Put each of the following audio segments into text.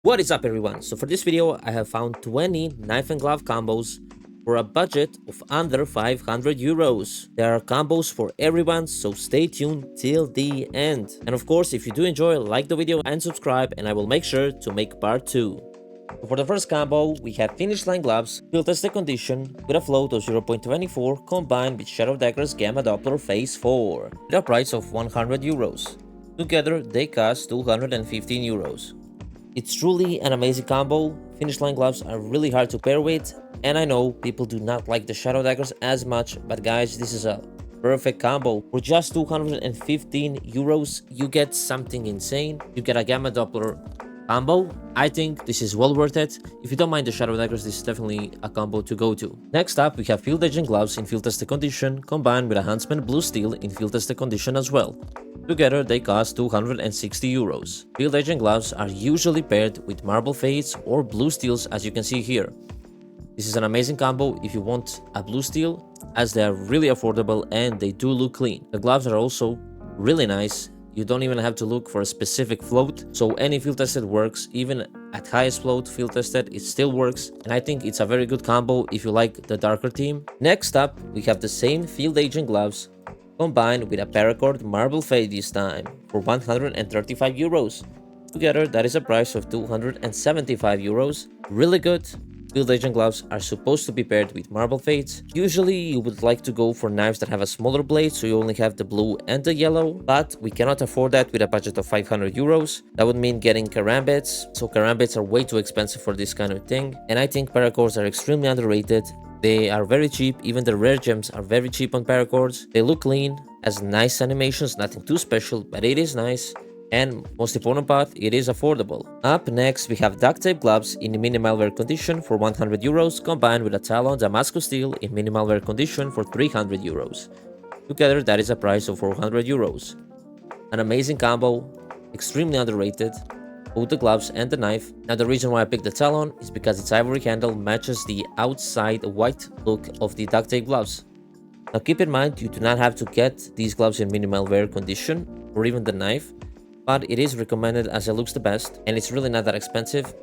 What is up everyone? So for this video I have found 20 knife and glove combos for a budget of under 500 euros. There are combos for everyone, so stay tuned till the end. And of course, if you do enjoy, like the video and subscribe, and I will make sure to make part 2. So for the first combo, we have finish line gloves, field tested condition, with a float of 0.24 combined with Shadow Dagger's Gamma Doppler Phase 4, with a price of 100 euros. Together they cost 215 euros. It's truly an amazing combo. Finish line gloves are really hard to pair with, and I know people do not like the Shadow Daggers as much, but guys, this is a perfect combo. For just 215 euros, you get something insane. You get a Gamma Doppler combo. I think this is well worth it. If you don't mind the Shadow Daggers, this is definitely a combo to go to. Next up, we have Field Agent Gloves in field tested condition, combined with a Huntsman Blue Steel in field tested condition as well. Together they cost 260 euros. Field Agent Gloves are usually paired with Marble Fades or Blue Steels, as you can see here. This is an amazing combo if you want a Blue Steel, as they are really affordable and they do look clean. The gloves are also really nice. You don't even have to look for a specific float, so any field tested works. Even at highest float field tested, it still works, and I think it's a very good combo if you like the darker theme. Next up, we have the same Field Agent Gloves combined with a Paracord Marble Fade this time for 135 euros. Together that is a price of 275 euros. Really good. Field Agent Gloves are supposed to be paired with Marble Fades. Usually you would like to go for knives that have a smaller blade, so you only have the blue and the yellow, but we cannot afford that with a budget of 500 euros. That would mean getting karambits, so karambits are way too expensive for this kind of thing, and I think paracords are extremely underrated. They are very cheap. Even the rare gems are very cheap on paracords. They look clean, has nice animations, nothing too special, but it is nice. And most important part, it is affordable. Up next, we have duct tape gloves in minimal wear condition for 100 euros, combined with a Talon Damascus steel in minimal wear condition for 300 euros. Together, that is a price of 400 euros. An amazing combo, extremely underrated, both the gloves and the knife. Now the reason why I picked the Talon is because its ivory handle matches the outside white look of the duct tape gloves. Now keep in mind, you do not have to get these gloves in minimal wear condition, or even the knife, but it is recommended as it looks the best, and it's really not that expensive.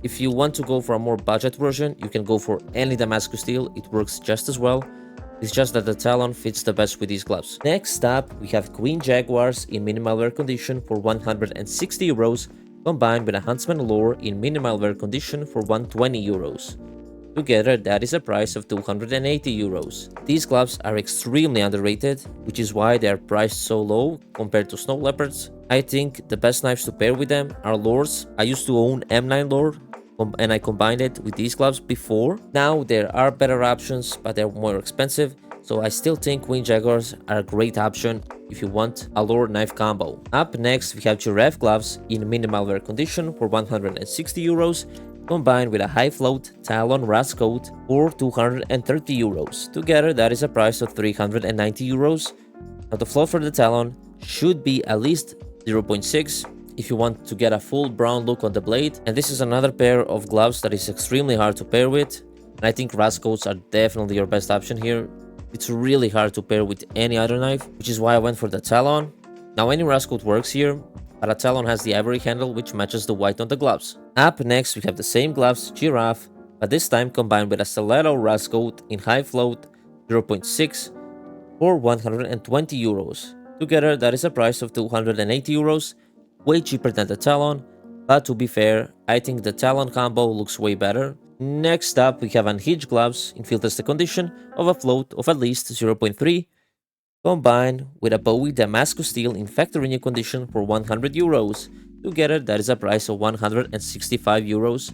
If you want to go for a more budget version, you can go for any Damascus steel, it works just as well. It's just that the Talon fits the best with these gloves. Next up, we have Queen Jaguars in minimal wear condition for 160 euros, combined with a Huntsman Lore in minimal wear condition for 120 euros. Together, that is a price of 280 euros. These gloves are extremely underrated, which is why they are priced so low compared to Snow Leopards. I think the best knives to pair with them are Lores. I used to own M9 Lore, and I combined it with these gloves before. Now there are better options, but they're more expensive, so I still think Queen Jaguars are a great option if you want a Lore knife combo. Up next, we have Giraffe gloves in minimal wear condition for 160 euros, combined with a high float Talon Rust coat for 230 euros. Together that is a price of 390 euros. Now the float for the Talon should be at least 0.6 if you want to get a full brown look on the blade, and this is another pair of gloves that is extremely hard to pair with, and I think Rust coats are definitely your best option here. It's really hard to pair with any other knife, which is why I went for the Talon. Now any Rust coat works here, but a Talon has the ivory handle which matches the white on the gloves. Up next, we have the same gloves, Giraffe, but this time combined with a Stiletto Rust coat in high float 0.6 for 120 euros. Together that is a price of 280 euros, way cheaper than the Talon, but to be fair, I think the Talon combo looks way better. Next up, we have unhinged gloves in field tested condition of a float of at least 0.3, combined with a Bowie Damascus steel in factory new condition for 100 euros. Together that is a price of 165 euros.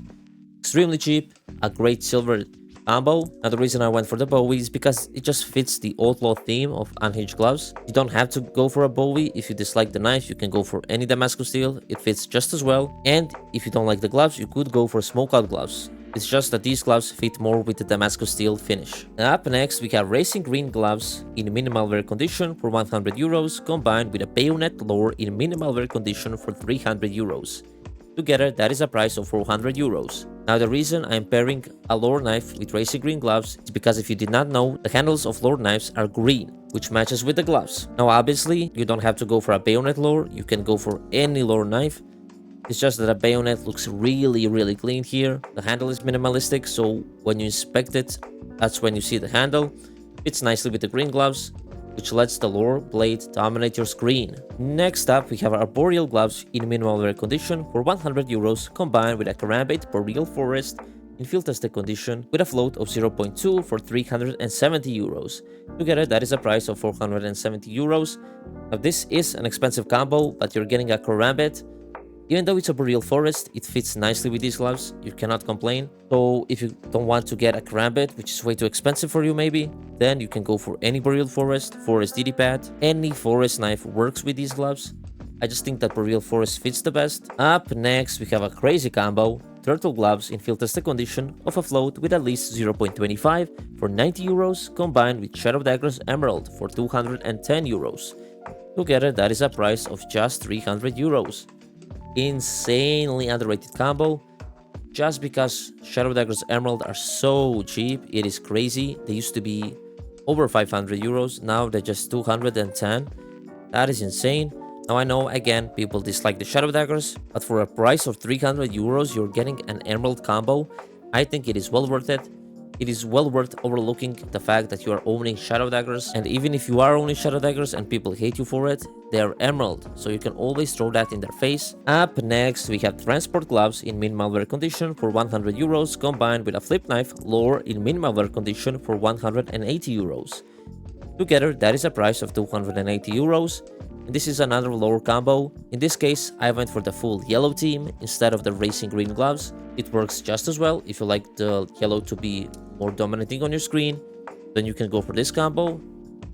Extremely cheap, a great silver combo. Now the reason I went for the Bowie is because it just fits the outlaw theme of unhinged gloves. You don't have to go for a Bowie. If you dislike the knife, you can go for any Damascus steel, it fits just as well. And if you don't like the gloves, you could go for smokeout gloves. It's just that these gloves fit more with the Damascus steel finish. Up next, we have Racing Green gloves in minimal wear condition for 100 euros, combined with a Bayonet Lore in minimal wear condition for 300 euros. Together, that is a price of 400 euros. Now the reason I'm pairing a Lore knife with Racing Green gloves is because if you did not know, the handles of Lore knives are green, which matches with the gloves. Now obviously, you don't have to go for a Bayonet Lore, you can go for any Lore knife, It's just that the bayonet looks really clean here. The handle is minimalistic, so when you inspect it, that's when you see the handle. Fits nicely with the green gloves, which lets the lore blade dominate your screen. Next up, we have our boreal gloves in minimal wear condition for 100 euros, combined with a karambit boreal forest in field tested condition with a float of 0.2 for 370 euros. Together, that is a price of 470 euros. Now, this is an expensive combo, but you're getting a karambit. Even though it's a boreal forest, it fits nicely with these gloves. You cannot complain. So if you don't want to get a karambit, which is way too expensive for you maybe, then you can go for any boreal forest DD pad. Any forest knife works with these gloves. I just think that boreal forest fits the best. Up next, we have a crazy combo. Turtle gloves in field tested condition of a float with at least 0.25 for 90 euros, combined with Shadow Dagger's Emerald for 210 euros. Together, that is a price of just 300 euros. Insanely underrated combo. Just because Shadow Dagger's Emerald are so cheap, it is crazy. They used to be over 500 euros, now they're just 210. That is insane. Now I know, again, people dislike the Shadow Daggers, but for a price of 300 euros, you're getting an Emerald combo. I think it is well worth it. It is well worth overlooking the fact that you are owning Shadow Daggers, and even if you are owning Shadow Daggers and people hate you for it, they are Emerald, so you can always throw that in their face. Up next, we have Transport Gloves in minimal wear condition for 100 euros, combined with a Flip Knife Lore in minimal wear condition for 180 euros. Together, that is a price of 280 euros. And this is another lore combo. In this case, I went for the full yellow team instead of the racing green gloves. It works just as well. If you like the yellow to be more dominating on your screen, then you can go for this combo.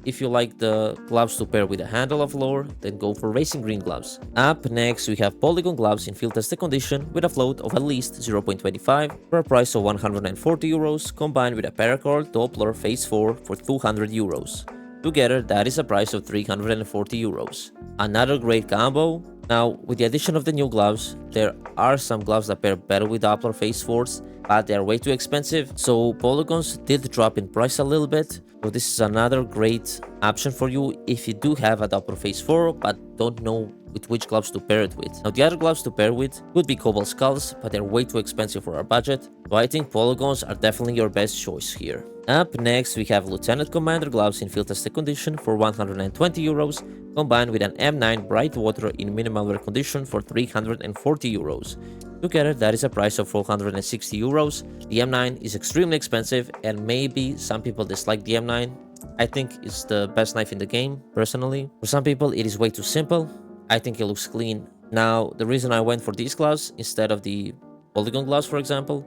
If you like the gloves to pair with a handle of lore, then go for racing green gloves. Up next, we have polygon gloves in field tested condition with a float of at least 0.25 for a price of 140 euros, combined with a paracord Doppler phase 4 for 200 euros. Together, that is a price of 340 euros. Another great combo. Now, with the addition of the new gloves, there are some gloves that pair better with Doppler phase 4s, but they are way too expensive, so polygons did drop in price a little bit. So this is another great option for you if you do have a Doppler phase 4 but don't know with which gloves to pair it with. Now, the other gloves to pair with would be Cobalt Skulls, but they're way too expensive for our budget, so I think polygons are definitely your best choice here. Up next, we have Lieutenant Commander gloves in field tested condition for 120 euros, combined with an M9 Bright Water in minimal wear condition for 340 euros. Together, that is a price of 460 euros. The M9 is extremely expensive, and maybe some people dislike the M9. I think it's the best knife in the game, personally. For some people, it is way too simple. I think it looks clean. Now, the reason I went for these gloves instead of the polygon gloves, for example,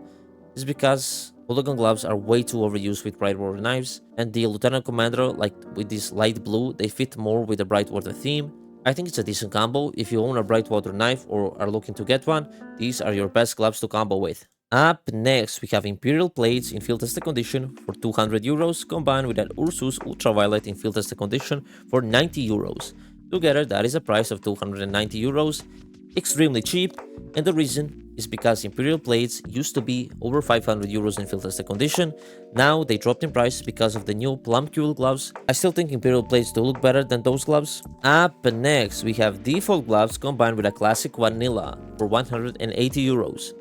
is because polygon gloves are way too overused with bright water knives, and the Lieutenant Commander, like with this light blue, they fit more with the bright water theme. I think it's a decent combo. If you own a bright water knife or are looking to get one, these are your best gloves to combo with. Up next, we have Imperial Plates in field tested condition for 200 euros, combined with an Ursus Ultraviolet in field tested condition for 90 euros. Together, that is a price of 290 euros. Extremely cheap, and the reason is because Imperial Plates used to be over 500 euros in field tested condition. Now they dropped in price because of the new Plumcule gloves. I still think Imperial Plates do look better than those gloves. Up next, we have default gloves combined with a classic vanilla for 180 euros.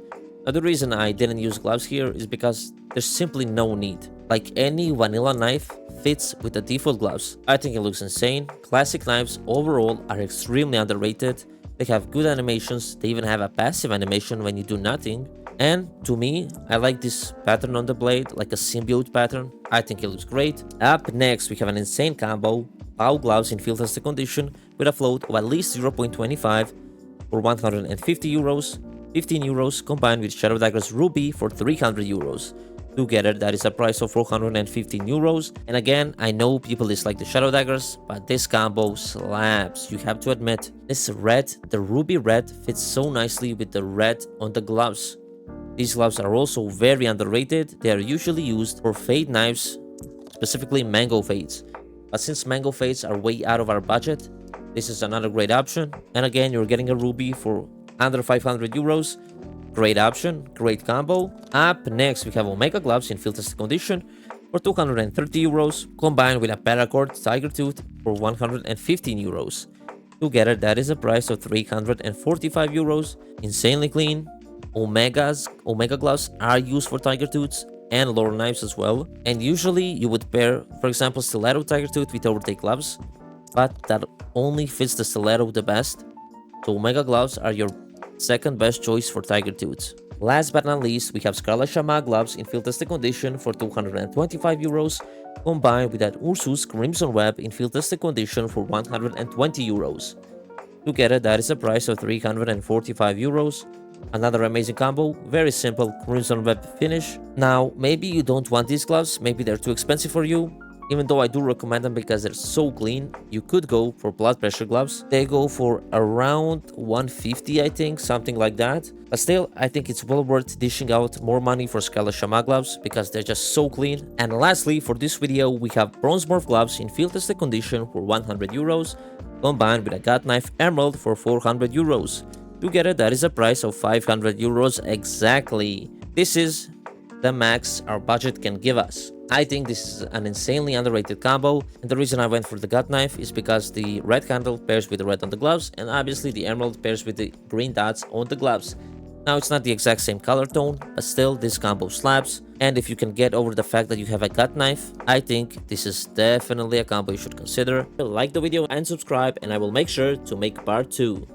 Now, the reason I didn't use gloves here is because there's simply no need. Like, any vanilla knife fits with the default gloves. I think it looks insane. Classic knives overall are extremely underrated. They have good animations, they even have a passive animation when you do nothing. And to me, I like this pattern on the blade, like a symbiote pattern. I think it looks great. Up next, we have an insane combo. POW gloves in field tested condition with a float of at least 0.25 for 150 euros. 15 euros combined with Shadow Dagger's Ruby for 300 euros. Together, that is a price of 415 euros. And again, I know people dislike the Shadow Daggers, but this combo slaps, you have to admit. This red, the ruby red, fits so nicely with the red on the gloves. These gloves are also very underrated. They are usually used for fade knives, specifically mango fades. But since mango fades are way out of our budget, this is another great option. And again, you're getting a ruby for under 500 euros. Great option, great combo. Up next, we have Omega gloves in field tested condition for 230 euros, combined with a paracord Tiger Tooth for 115 euros. Together, that is a price of 345 euros. Insanely clean. Omega gloves are used for tiger tooths and lower knives as well. And usually you would pair, for example, stiletto tiger tooth with overtake gloves, but that only fits the stiletto the best. So Omega gloves are your second best choice for tiger tooths. Last but not least, we have Scarlet Shama gloves in field tested condition for 225 euros, combined with that Ursus Crimson Web in field tested condition for 120 euros. Together, that is a price of 345 euros. Another amazing combo, very simple Crimson Web finish. Now, maybe you don't want these gloves, maybe they're too expensive for you. Even though I do recommend them because they're so clean, you could go for blood pressure gloves. They go for around 150, I think, something like that. But still, I think it's well worth dishing out more money for Scarlet Shama gloves because they're just so clean. And lastly, for this video, we have Bronze Morph gloves in field tested condition for 100 euros, combined with a gut knife Emerald for 400 euros. Together, that is a price of 500 euros exactly. This is the max our budget can give us. I think this is an insanely underrated combo, and the reason I went for the gut knife is because the red handle pairs with the red on the gloves, and obviously the emerald pairs with the green dots on the gloves. Now, it's not the exact same color tone, but still this combo slaps, and if you can get over the fact that you have a gut knife, I think this is definitely a combo you should consider. Like the video and subscribe, and I will make sure to make part 2.